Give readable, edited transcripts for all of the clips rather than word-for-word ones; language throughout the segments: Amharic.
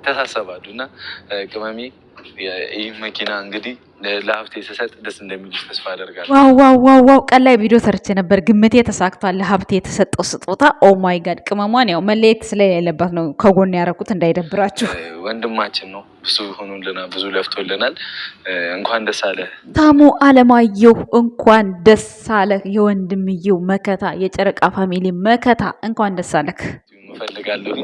ተሳሰባሉና ቅመሜ ይህ መኪና እንግዲህ ለሀብቴ ስሰጥ ደስ እንደሚልሽ ተስፋ አደርጋለሁ። ዋው ቀን ላይ ቪዲዮ ሰርቼ ነበር። ግምቴ ተሳክቷል። ለሀብቴ የተሰጠው ስጦታ ኦ ማይ ጋድ። ቅመሟን ያው መለየት ስለሌለባት ነው ከጎን ያደረኩት እንዳይደብራችሁ። ወንድማችን ነው፣ ብዙ ሆኖልናል፣ ብዙ ለፍቶልናል። እንኳን ደስ አለ ታሙ አለማየሁ፣ እንኳን ደስ አለ የወንድምየው መከታ፣ የጨረቃ ፋሚሊ መከታ፣ እንኳን ደስ አለክ እፈልጋለሁ።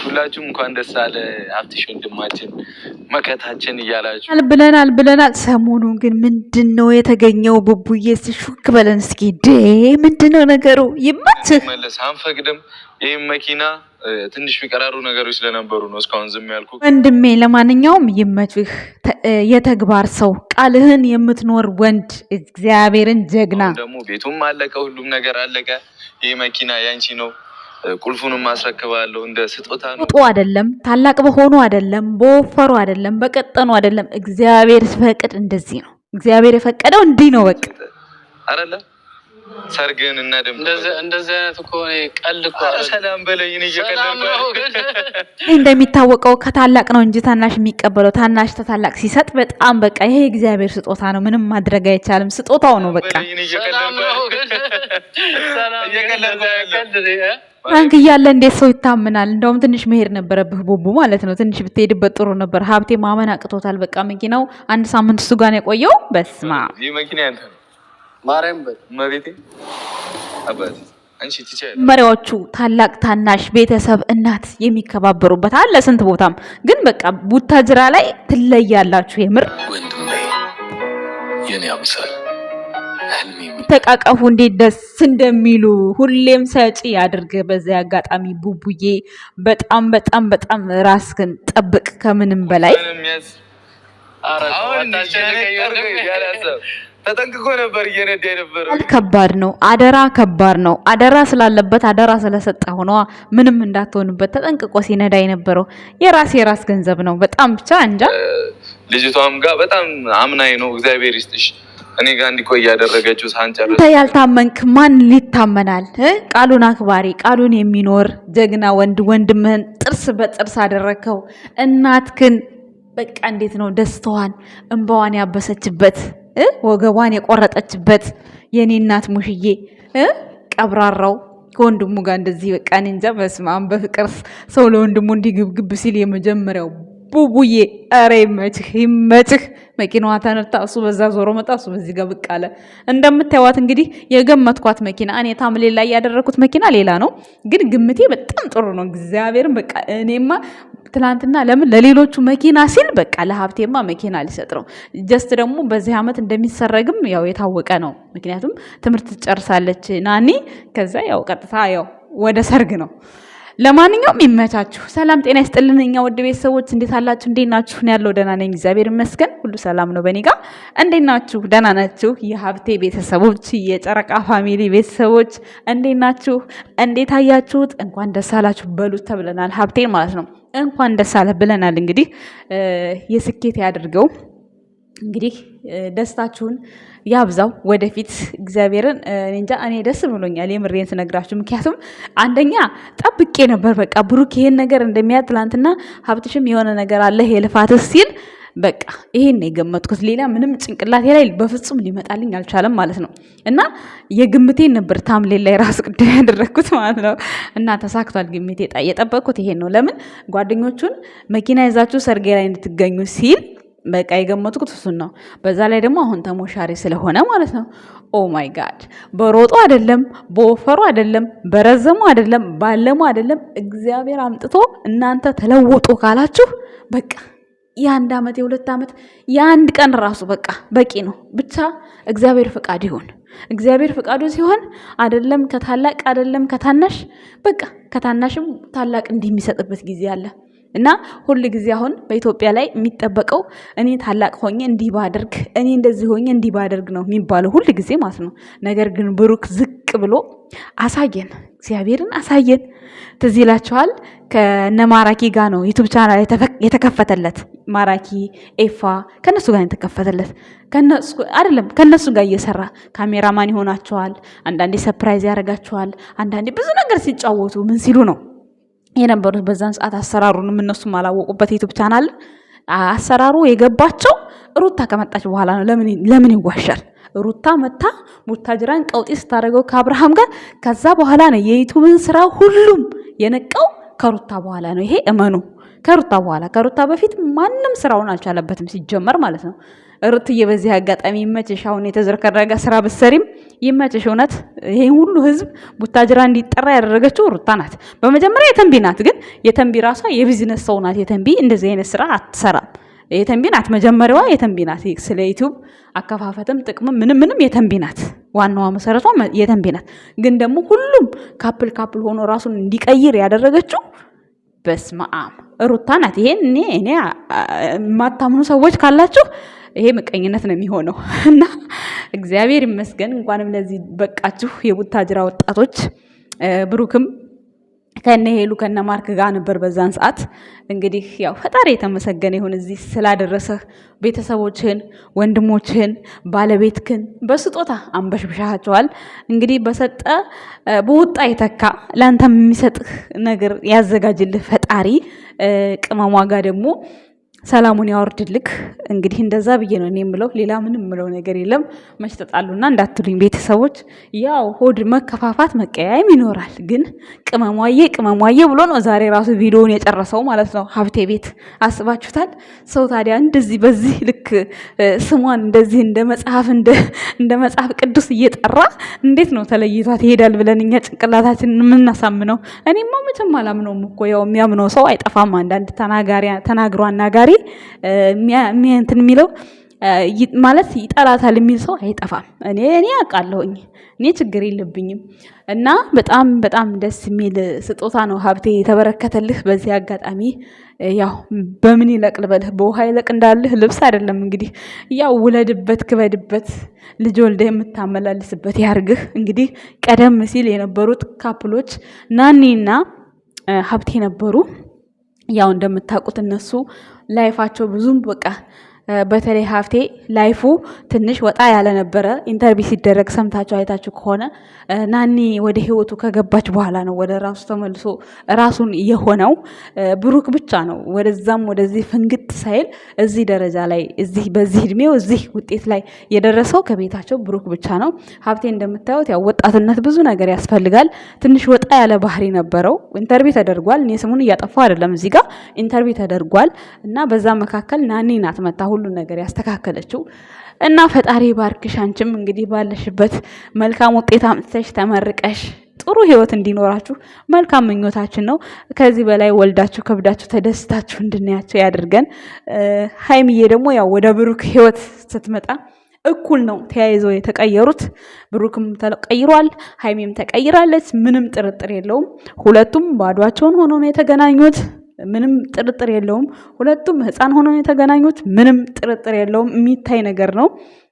ሁላችሁም እንኳን ደስ አለ ሀብትሽ ወንድማችን መከታችን እያላችሁ ብለናል። ሰሞኑን ግን ምንድን ነው የተገኘው? ቡቡዬ ሹክ በለን እስኪ። ምንድን ነው ነገሩ? ይመችህ። መለስ አንፈቅድም። ይህም መኪና ትንሽ የሚቀራሩ ነገሮች ስለነበሩ ነው እስካሁን ዝም ያልኩ ወንድሜ። ለማንኛውም ይመችህ፣ የተግባር ሰው፣ ቃልህን የምትኖር ወንድ፣ እግዚአብሔርን ጀግና። ደግሞ ቤቱም አለቀ፣ ሁሉም ነገር አለቀ። ይህ መኪና ያንቺ ነው። ቁልፉንም ማስረክባለሁ እንደ ስጦታ ነው። አይደለም ታላቅ በሆኑ አይደለም በወፈሩ አይደለም በቀጠኑ አይደለም። እግዚአብሔር ሲፈቅድ እንደዚህ ነው። እግዚአብሔር የፈቀደው እንዲህ ነው። በቃ አይደለም ሰርግን እና ደም እንደዚህ አይነት እኮ ቀልድ እኮ ሰላም በለኝ ነው እየቀለድኩ። እንደሚታወቀው ከታላቅ ነው እንጂ ታናሽ የሚቀበለው። ታናሽ ተታላቅ ሲሰጥ በጣም በቃ ይሄ እግዚአብሔር ስጦታ ነው። ምንም ማድረግ አይቻልም። ስጦታው ነው በቃ። ፍራንክ እያለ እንዴት ሰው ይታመናል? እንደውም ትንሽ መሄድ ነበረብህ ቡቡ ማለት ነው። ትንሽ ብትሄድበት ጥሩ ነበር። ሀብቴ ማመን አቅቶታል። በቃ መኪናው አንድ ሳምንት እሱ ጋር ነው የቆየው። በስማ ይሄ መኪና ያንተ ነው ማርያም በመቤቴ አባቴ አንቺ ትቻለሽ። መሪዎቹ ታላቅ ታናሽ ቤተሰብ እናት የሚከባበሩበት አለ ስንት ቦታም። ግን በቃ ቡታጅራ ላይ ትለያላችሁ የምር ወንድሜ የኔ አምሳል ተቃቀፉ እንዴት ደስ እንደሚሉ ሁሌም ሰጪ ያድርግ። በዚያ አጋጣሚ ቡቡዬ በጣም በጣም በጣም ራስህን ጠብቅ ከምንም በላይ ተጠንቅቆ ነበር እየነዳ የነበረው። ከባድ ነው። ከባድ ነው። አደራ ስላለበት አደራ ስለሰጠ ሆኖ ምንም እንዳትሆንበት ተጠንቅቆ ሲነዳ የነበረው የራስ ገንዘብ ነው። በጣም ብቻ እንጃ። ልጅቷም ጋር በጣም አምናኝ ነው። እግዚአብሔር ይስጥሽ እኔ ጋር እንዲቆይ ያደረገችው ሳንጨርስ። አንተ ያልታመንክ ማን ሊታመናል? ቃሉን አክባሪ ቃሉን የሚኖር ጀግና ወንድምህን ጥርስ በጥርስ አደረከው። እናትክን በቃ እንዴት ነው ደስታዋን እንባዋን ያበሰችበት ወገቧን የቆረጠችበት የኔ እናት ሙሽዬ ቀብራራው ከወንድሙ ጋር እንደዚህ በቃ እንጃ። በስመ አብ በፍቅር ሰው ለወንድሙ እንዲግብግብ ሲል የመጀመሪያው ቡቡዬ ኧረ ይመችህ። መኪናዋ ተነርታ እሱ በዛ ዞሮ መጣ፣ እሱ በዚህ ጋር ብቅ አለ። እንደምታዩት እንግዲህ የገመትኳት መኪና እኔ ታምሌ ላይ ያደረኩት መኪና ሌላ ነው፣ ግን ግምቴ በጣም ጥሩ ነው። እግዚአብሔርን በቃ እኔማ ትላንትና ለምን ለሌሎቹ መኪና ሲል በቃ ለሀብቴማ መኪና ሊሰጥ ነው። ጀስት ደግሞ በዚህ ዓመት እንደሚሰረግም ያው የታወቀ ነው። ምክንያቱም ትምህርት ትጨርሳለች ናኒ፣ ከዛ ያው ቀጥታ ያው ወደ ሰርግ ነው። ለማንኛውም ይመቻችሁ። ሰላም ጤና ይስጥልን። እኛ ውድ ቤተሰቦች እንዴት አላችሁ? እንዴት ናችሁ? ነው ያለው ደህና ነኝ እግዚአብሔር ይመስገን፣ ሁሉ ሰላም ነው በኔ ጋር። እንዴት ናችሁ? ደህና ናችሁ? የሀብቴ ቤተሰቦች፣ የጨረቃ ፋሚሊ ቤተሰቦች እንዴት ናችሁ? እንዴት አያችሁት? እንኳን ደስ አላችሁ በሉት ተብለናል። ሀብቴን ማለት ነው እንኳን ደስ አለ ብለናል። እንግዲህ የስኬት ያድርገው። እንግዲህ ደስታችሁን ያብዛው ወደፊት እግዚአብሔርን። እንጃ እኔ ደስ ብሎኛል የምሬን ስነግራችሁ። ምክንያቱም አንደኛ ጠብቄ ነበር በቃ ብሩክ ይሄን ነገር እንደሚያ ትላንትና ሀብትሽም የሆነ ነገር አለ የልፋትህ ሲል በቃ ይሄን ነው የገመትኩት። ሌላ ምንም ጭንቅላቴ ላይ በፍጹም ሊመጣልኝ አልቻለም ማለት ነው። እና የግምቴን ነበር ታምሌል ላይ ራሱ ቅድም ያደረግኩት ማለት ነው። እና ተሳክቷል። ግምቴ የጠበቅኩት ይሄን ነው። ለምን ጓደኞቹን መኪና ይዛችሁ ሰርጌ ላይ እንድትገኙ ሲል በቃ የገመትኩት እሱን ነው። በዛ ላይ ደግሞ አሁን ተሞሻሪ ስለሆነ ማለት ነው። ኦ ማይ ጋድ በሮጡ አይደለም በወፈሩ አይደለም በረዘሙ አይደለም ባለሙ አይደለም። እግዚአብሔር አምጥቶ እናንተ ተለወጡ ካላችሁ በቃ የአንድ ዓመት የሁለት ዓመት የአንድ ቀን ራሱ በቃ በቂ ነው። ብቻ እግዚአብሔር ፍቃድ ይሁን። እግዚአብሔር ፍቃዱ ሲሆን አይደለም ከታላቅ አይደለም ከታናሽ በቃ ከታናሽም ታላቅ እንዲህ የሚሰጥበት ጊዜ አለ። እና ሁሉ ጊዜ አሁን በኢትዮጵያ ላይ የሚጠበቀው እኔ ታላቅ ሆኜ እንዲህ ባደርግ እኔ እንደዚህ ሆኜ እንዲህ ባደርግ ነው የሚባለው ሁሉ ጊዜ ማለት ነው። ነገር ግን ብሩክ ዝቅ ብሎ አሳየን፣ እግዚአብሔርን አሳየን። ትዝ ይላችኋል ከነ ማራኪ ጋር ነው ዩቲዩብ ቻናል የተከፈተለት። ማራኪ ኤፋ ከነሱ ጋር የተከፈተለት ከነሱ ጋር እየሰራ ካሜራማን ይሆናቸዋል። አንዳንዴ ሰርፕራይዝ ያደርጋቸዋል። አንዳንዴ ብዙ ነገር ሲጫወቱ ምን ሲሉ ነው የነበሩት በዛን ሰዓት አሰራሩንም እነሱም አላወቁበት ዩቲዩብ ቻናል አሰራሩ የገባቸው ሩታ ከመጣች በኋላ ነው። ለምን ይዋሻል? ሩታ መታ ቡታጅራን ቀውጢ ስታደርገው ከአብርሃም ጋር ከዛ በኋላ ነው የዩቲዩብን ስራ ሁሉም የነቃው ከሩታ በኋላ ነው። ይሄ እመኑ፣ ከሩታ በኋላ። ከሩታ በፊት ማንም ስራውን አልቻለበትም ሲጀመር ማለት ነው። ሩትዬ በዚህ አጋጣሚ ይመችሽ። አሁን የተዝረከረገ ስራ ብትሰሪም ይመችሽ። እውነት ይሄን ሁሉ ህዝብ ቡታጅራ እንዲጠራ ያደረገችው ሩታ ናት። በመጀመሪያ የተንቢ ናት፣ ግን የተንቢ ራሷ የቢዝነስ ሰው ናት። የተንቢ እንደዚህ አይነት ስራ አትሰራም። የተንቢ ናት መጀመሪያዋ፣ የተንቢ ናት። ስለ ዩቲዩብ አከፋፈትም ጥቅም ምንም የተንቢ ናት። ዋናዋ መሰረቷ የተንቢ ናት። ግን ደግሞ ሁሉም ካፕል ሆኖ ራሱን እንዲቀይር ያደረገችው በስመአብ ሩታ ናት። ይሄን እኔ የማታምኑ ሰዎች ካላችሁ ይሄ ምቀኝነት ነው የሚሆነው። እና እግዚአብሔር ይመስገን እንኳንም ለዚህ በቃችሁ የቡታጅራ ወጣቶች። ብሩክም ከነ ሄሉ ከነ ማርክ ጋር ነበር በዛን ሰዓት። እንግዲህ ያው ፈጣሪ የተመሰገነ ይሁን እዚህ ስላደረሰህ። ቤተሰቦችህን፣ ወንድሞችህን፣ ባለቤትህን በስጦታ አንበሽብሻቸዋል። እንግዲህ በወጣ የተካ ለአንተም የሚሰጥህ ነገር ያዘጋጅልህ ፈጣሪ። ቅመሟ ጋር ደግሞ ሰላሙን ያወርድልክ። እንግዲህ እንደዛ ብዬ ነው እኔ የምለው፣ ሌላ ምንም የምለው ነገር የለም። መች ተጣሉና እንዳትሉኝ ቤተሰቦች። ያው ሆድ መከፋፋት መቀያየም ይኖራል፣ ግን ቅመሟዬ ብሎ ነው ዛሬ ራሱ ቪዲዮውን የጨረሰው ማለት ነው። ሀብቴ ቤት አስባችሁታል? ሰው ታዲያ እንደዚህ በዚህ ልክ ስሟን እንደዚህ እንደ መጽሐፍ ቅዱስ እየጠራ እንዴት ነው ተለይቷት ይሄዳል ብለን እኛ ጭንቅላታችንን የምናሳምነው? እኔማ መቼም አላምነውም እኮ። ያው የሚያምነው ሰው አይጠፋም። አንዳንድ ተናግሮ አናጋሪ እንትን የሚለው ማለት ይጠላታል የሚል ሰው አይጠፋም። እኔ አውቃለሁኝ። እኔ ችግር የለብኝም። እና በጣም በጣም ደስ የሚል ስጦታ ነው ሀብቴ የተበረከተልህ። በዚህ አጋጣሚ ያው በምን ይለቅ ልበልህ፣ በውሃ ይለቅ እንዳልህ ልብስ አይደለም እንግዲህ። ያው ውለድበት፣ ክበድበት፣ ልጅ ወልደህ የምታመላልስበት ያርግህ። እንግዲህ ቀደም ሲል የነበሩት ካፕሎች ናኒና ሀብቴ ነበሩ። ያው እንደምታውቁት እነሱ ላይፋቸው ብዙም በቃ በተለይ ሀብቴ ላይፉ ትንሽ ወጣ ያለ ነበረ። ኢንተርቪው ሲደረግ ሰምታችሁ አይታችሁ ከሆነ ናኒ ወደ ህይወቱ ከገባች በኋላ ነው ወደ ራሱ ተመልሶ ራሱን የሆነው። ብሩክ ብቻ ነው ወደዛም ወደዚህ ፍንግጥ ሳይል እዚህ ደረጃ ላይ በዚህ እድሜው እዚህ ውጤት ላይ የደረሰው ከቤታቸው ብሩክ ብቻ ነው። ሀብቴ እንደምታዩት ያው ወጣትነት ብዙ ነገር ያስፈልጋል። ትንሽ ወጣ ያለ ባህሪ ነበረው። ኢንተርቪው ተደርጓል። እኔ ስሙን እያጠፋው አይደለም፣ እዚህ ጋር ኢንተርቪው ተደርጓል እና በዛ መካከል ናኒ ናት መታ ሁሉ ነገር ያስተካከለችው። እና ፈጣሪ ባርክሽ። አንቺም እንግዲህ ባለሽበት መልካም ውጤት አምጥተሽ ተመርቀሽ ጥሩ ህይወት እንዲኖራችሁ መልካም ምኞታችን ነው። ከዚህ በላይ ወልዳችሁ ከብዳችሁ ተደስታችሁ እንድናያቸው ያድርገን። ሀይሚዬ ደግሞ ያው ወደ ብሩክ ህይወት ስትመጣ እኩል ነው ተያይዘው የተቀየሩት። ብሩክም ተቀይሯል፣ ሀይሚም ተቀይራለች። ምንም ጥርጥር የለውም። ሁለቱም ባዷቸውን ሆነው ነው የተገናኙት። ምንም ጥርጥር የለውም። ሁለቱም ህፃን ሆነው የተገናኙት ምንም ጥርጥር የለውም። የሚታይ ነገር ነው።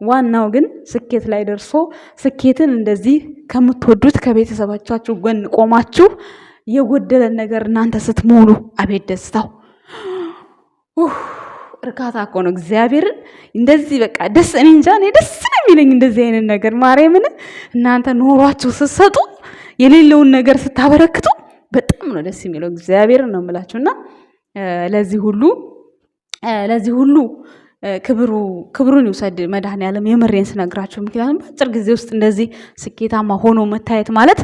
ዋናው ግን ስኬት ላይ ደርሶ ስኬትን እንደዚህ ከምትወዱት ከቤተሰቦቻችሁ ጎን ቆማችሁ የጎደለን ነገር እናንተ ስትሞሉ አቤት ደስታው! እርካታ እኮ ነው። እግዚአብሔርን እንደዚህ በቃ ደስ እኔ እንጃ እኔ ደስ ነው የሚለኝ እንደዚህ አይነት ነገር። ማርያምን እናንተ ኖሯችሁ ስትሰጡ የሌለውን ነገር ስታበረክቱ በጣም ነው ደስ የሚለው። እግዚአብሔርን ነው የምላችሁና ለዚህ ሁሉ ክብሩን ይውሰድ መድኃኔዓለም። የምሬን ስነግራችሁ፣ ምክንያቱም በአጭር ጊዜ ውስጥ እንደዚህ ስኬታማ ሆኖ መታየት ማለት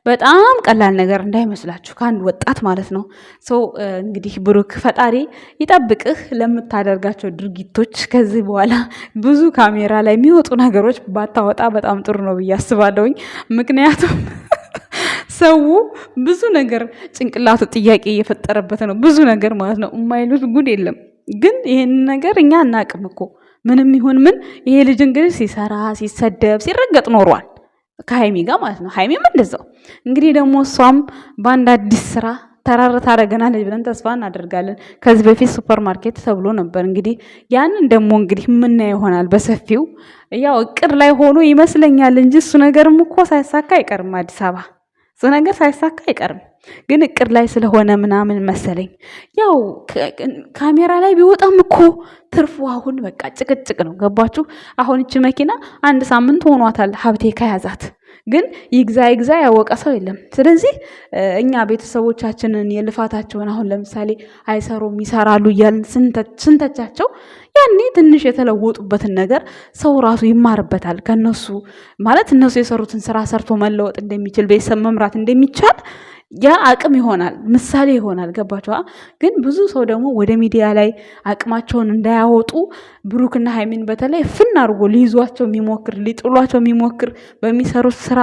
በጣም ቀላል ነገር እንዳይመስላችሁ፣ ከአንድ ወጣት ማለት ነው። ሰው እንግዲህ ብሩክ ፈጣሪ ይጠብቅህ ለምታደርጋቸው ድርጊቶች። ከዚህ በኋላ ብዙ ካሜራ ላይ የሚወጡ ነገሮች ባታወጣ በጣም ጥሩ ነው ብዬ አስባለሁኝ። ምክንያቱም ሰው ብዙ ነገር ጭንቅላቱ ጥያቄ እየፈጠረበት ነው። ብዙ ነገር ማለት ነው። የማይሉት ጉድ የለም። ግን ይሄን ነገር እኛ አናቅም እኮ ምንም ይሁን ምን። ይሄ ልጅ እንግዲህ ሲሰራ ሲሰደብ ሲረገጥ ኖሯል ከሀይሚ ጋር ማለት ነው። ሀይሚም እንደዛው። እንግዲህ ደግሞ እሷም በአንድ አዲስ ስራ ታደርገናለች ብለን ተስፋ እናደርጋለን። ከዚህ በፊት ሱፐር ማርኬት ተብሎ ነበር። እንግዲህ ያንን ደግሞ እንግዲህ የምናየው ይሆናል በሰፊው። ያው እቅድ ላይ ሆኖ ይመስለኛል እንጂ እሱ ነገርም እኮ ሳይሳካ አይቀርም። አዲስ አበባ እሱ ነገር ሳይሳካ አይቀርም። ግን እቅድ ላይ ስለሆነ ምናምን መሰለኝ። ያው ካሜራ ላይ ቢወጣም እኮ ትርፉ አሁን በቃ ጭቅጭቅ ነው። ገባችሁ? አሁን እቺ መኪና 1 ሳምንት ሆኗታል ሀብቴ ከያዛት። ግን ይግዛ ያወቀ ሰው የለም። ስለዚህ እኛ ቤተሰቦቻችንን የልፋታቸውን አሁን ለምሳሌ አይሰሩም ይሰራሉ እያልን ስንተቻቸው ያኔ ትንሽ የተለወጡበትን ነገር ሰው ራሱ ይማርበታል ከነሱ ማለት እነሱ የሰሩትን ስራ ሰርቶ መለወጥ እንደሚችል ቤተሰብ መምራት እንደሚቻል ያ አቅም ይሆናል፣ ምሳሌ ይሆናል። ገባችኋ? ግን ብዙ ሰው ደግሞ ወደ ሚዲያ ላይ አቅማቸውን እንዳያወጡ ብሩክና ሃይሚን በተለይ ፍን አድርጎ ሊይዟቸው የሚሞክር ሊጥሏቸው የሚሞክር በሚሰሩት ስራ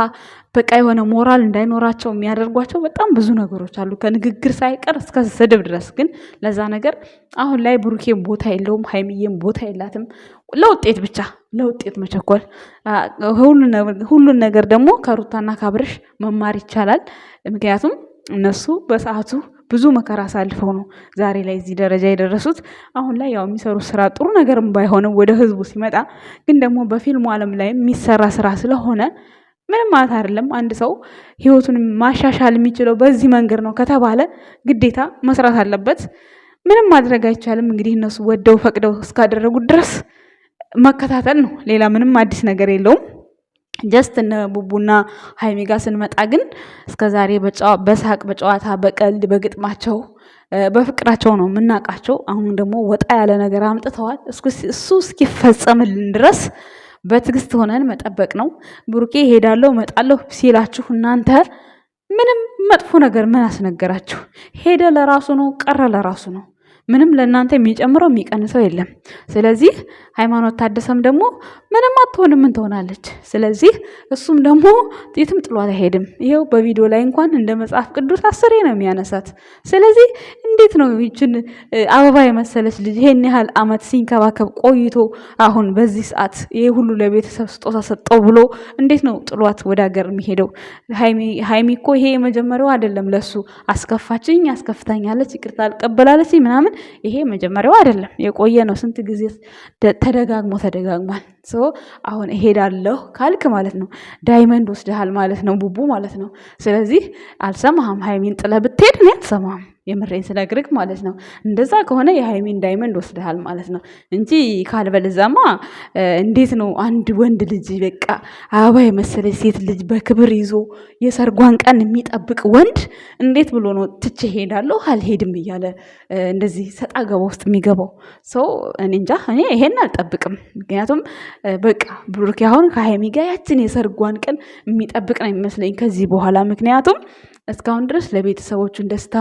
በቃ የሆነ ሞራል እንዳይኖራቸው የሚያደርጓቸው በጣም ብዙ ነገሮች አሉ፣ ከንግግር ሳይቀር እስከ ስድብ ድረስ። ግን ለዛ ነገር አሁን ላይ ብሩኬም ቦታ የለውም፣ ሃይሚዬም ቦታ የላትም። ለውጤት ብቻ ለውጤት መቸኮል፣ ሁሉን ነገር ደግሞ ከሩታና ካብርሽ መማር ይቻላል። ምክንያቱም እነሱ በሰዓቱ ብዙ መከራ አሳልፈው ነው ዛሬ ላይ እዚህ ደረጃ የደረሱት። አሁን ላይ ያው የሚሰሩት ስራ ጥሩ ነገርም ባይሆንም ወደ ህዝቡ ሲመጣ ግን ደግሞ በፊልሙ ዓለም ላይ የሚሰራ ስራ ስለሆነ ምንም ማለት አይደለም። አንድ ሰው ህይወቱን ማሻሻል የሚችለው በዚህ መንገድ ነው ከተባለ ግዴታ መስራት አለበት። ምንም ማድረግ አይቻልም። እንግዲህ እነሱ ወደው ፈቅደው እስካደረጉት ድረስ መከታተል ነው። ሌላ ምንም አዲስ ነገር የለውም። ጀስት እነ ቡቡና ሃይሚ ጋር ስንመጣ ግን እስከዛሬ በሳቅ በጨዋታ በቀልድ በግጥማቸው በፍቅራቸው ነው የምናውቃቸው። አሁን ደግሞ ወጣ ያለ ነገር አምጥተዋል። እሱ እስኪፈጸምልን ድረስ በትዕግስት ሆነን መጠበቅ ነው። ብሩኬ ሄዳለሁ እመጣለሁ ሲላችሁ እናንተ ምንም መጥፎ ነገር ምን አስነገራችሁ? ሄደ ለራሱ ነው፣ ቀረ ለራሱ ነው። ምንም ለእናንተ የሚጨምረው የሚቀንሰው የለም። ስለዚህ ሃይማኖት ታደሰም ደግሞ ምንም አትሆንም፣ ምን ትሆናለች? ስለዚህ እሱም ደግሞ የትም ጥሏት አይሄድም። ይሄው በቪዲዮ ላይ እንኳን እንደ መጽሐፍ ቅዱስ 10 ነው የሚያነሳት። ስለዚህ እንዴት ነው ይችን አበባ የመሰለች ልጅ ይሄን ያህል አመት ሲንከባከብ ቆይቶ አሁን በዚህ ሰዓት ይሄ ሁሉ ለቤተሰብ ስጦታ ሰጠው ብሎ እንዴት ነው ጥሏት ወደ ሀገር የሚሄደው? ሃይሚ እኮ ይሄ የመጀመሪያው አይደለም። ለሱ አስከፋችኝ፣ አስከፍታኛለች፣ ይቅርታ አልቀበላለች ምናምን ይሄ መጀመሪያው አይደለም፣ የቆየ ነው። ስንት ጊዜ ተደጋግሟል። አሁን እሄዳለሁ ካልክ ማለት ነው ዳይመንድ ወስደሃል ማለት ነው፣ ቡቡ ማለት ነው። ስለዚህ አልሰማህም። ሃይሚን ጥለህ ብትሄድ እኔ አልሰማህም፣ የምሬን ስለግርግ ማለት ነው። እንደዛ ከሆነ የሃይሚን ዳይመንድ ወስደሃል ማለት ነው እንጂ ካልበለዛማ እንዴት ነው አንድ ወንድ ልጅ በቃ አበባ የመሰለች ሴት ልጅ በክብር ይዞ የሰርጓን ቀን የሚጠብቅ ወንድ እንዴት ብሎ ነው ትቼ ሄዳለሁ አልሄድም እያለ እንደዚህ ሰጣ ገባ ውስጥ የሚገባው ሰው? እኔ እንጃ፣ እኔ ይሄን አልጠብቅም። ምክንያቱም በቃ ብሩክ አሁን ከሃይሚ ጋር ያችን የሰርጓን ቀን የሚጠብቅ ነው የሚመስለኝ ከዚህ በኋላ። ምክንያቱም እስካሁን ድረስ ለቤተሰቦቹን ደስታ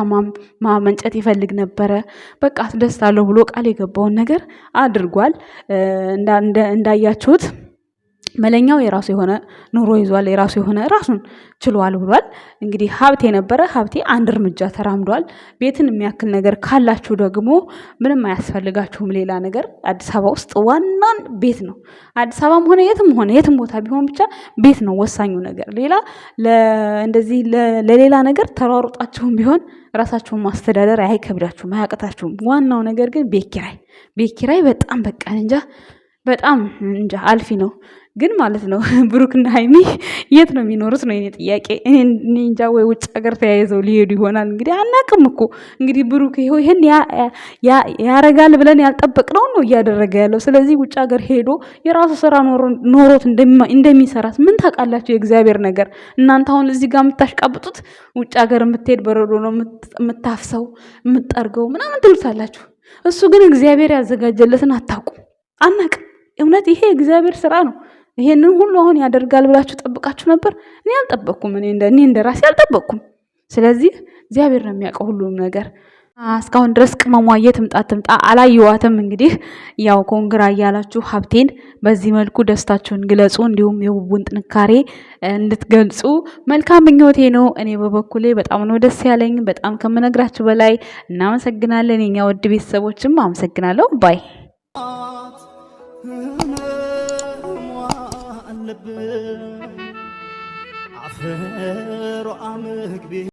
ማመንጨት ይፈልግ ነበረ። በቃ አስደስታለሁ ብሎ ቃል የገባውን ነገር አድርጓል። እንዳያችሁት መለኛው የራሱ የሆነ ኑሮ ይዟል፣ የራሱ የሆነ ራሱን ችሏል ብሏል። እንግዲህ ሀብቴ ነበረ፣ ሀብቴ አንድ እርምጃ ተራምዷል። ቤትን የሚያክል ነገር ካላችሁ ደግሞ ምንም አያስፈልጋችሁም ሌላ ነገር። አዲስ አበባ ውስጥ ዋናን ቤት ነው። አዲስ አበባም ሆነ የትም ቦታ ቢሆን ብቻ ቤት ነው ወሳኙ ነገር። ሌላ እንደዚህ ለሌላ ነገር ተሯሩጣችሁም ቢሆን ራሳችሁን ማስተዳደር አይከብዳችሁም፣ አያቅታችሁም። ዋናው ነገር ግን ቤት ኪራይ በጣም በቃ በጣም አልፊ ነው። ግን ማለት ነው ብሩክና ሃይሚ የት ነው የሚኖሩት ነው የኔ ጥያቄ። እኔ እንጃ፣ ወይ ውጭ ሀገር ተያይዘው ሊሄዱ ይሆናል። እንግዲህ አናቅም እኮ እንግዲህ ብሩክ ይሄን ያረጋል ብለን ያልጠበቅነው ነው እያደረገ ያለው። ስለዚህ ውጭ ሀገር ሄዶ የራሱ ስራ ኖሮት እንደሚሰራት ምን ታውቃላችሁ? የእግዚአብሔር ነገር እናንተ አሁን እዚህ ጋር የምታሽቃብጡት ውጭ ሀገር የምትሄድ በረዶ ነው የምታፍሰው የምትጠርገው ምናምን ትሉታላችሁ። እሱ ግን እግዚአብሔር ያዘጋጀለትን አናቅም። እውነት ይሄ እግዚአብሔር ስራ ነው። ይሄንን ሁሉ አሁን ያደርጋል ብላችሁ ጠብቃችሁ ነበር? እኔ አልጠበቅኩም። እኔ እንደ ራሴ አልጠበቅኩም። ስለዚህ እግዚአብሔር ነው የሚያውቀው ሁሉም ነገር። እስካሁን ድረስ ቅመሟ ትምጣ አላየዋትም። እንግዲህ ያው ኮንግራ እያላችሁ ሀብቴን በዚህ መልኩ ደስታችሁን ግለጹ፣ እንዲሁም የቡቡን ጥንካሬ እንድትገልጹ መልካም ምኞቴ ነው። እኔ በበኩሌ በጣም ነው ደስ ያለኝ፣ በጣም ከምነግራችሁ በላይ እናመሰግናለን። የኛ ውድ ቤተሰቦችም አመሰግናለሁ። ባይ አፈሯ ምግቤ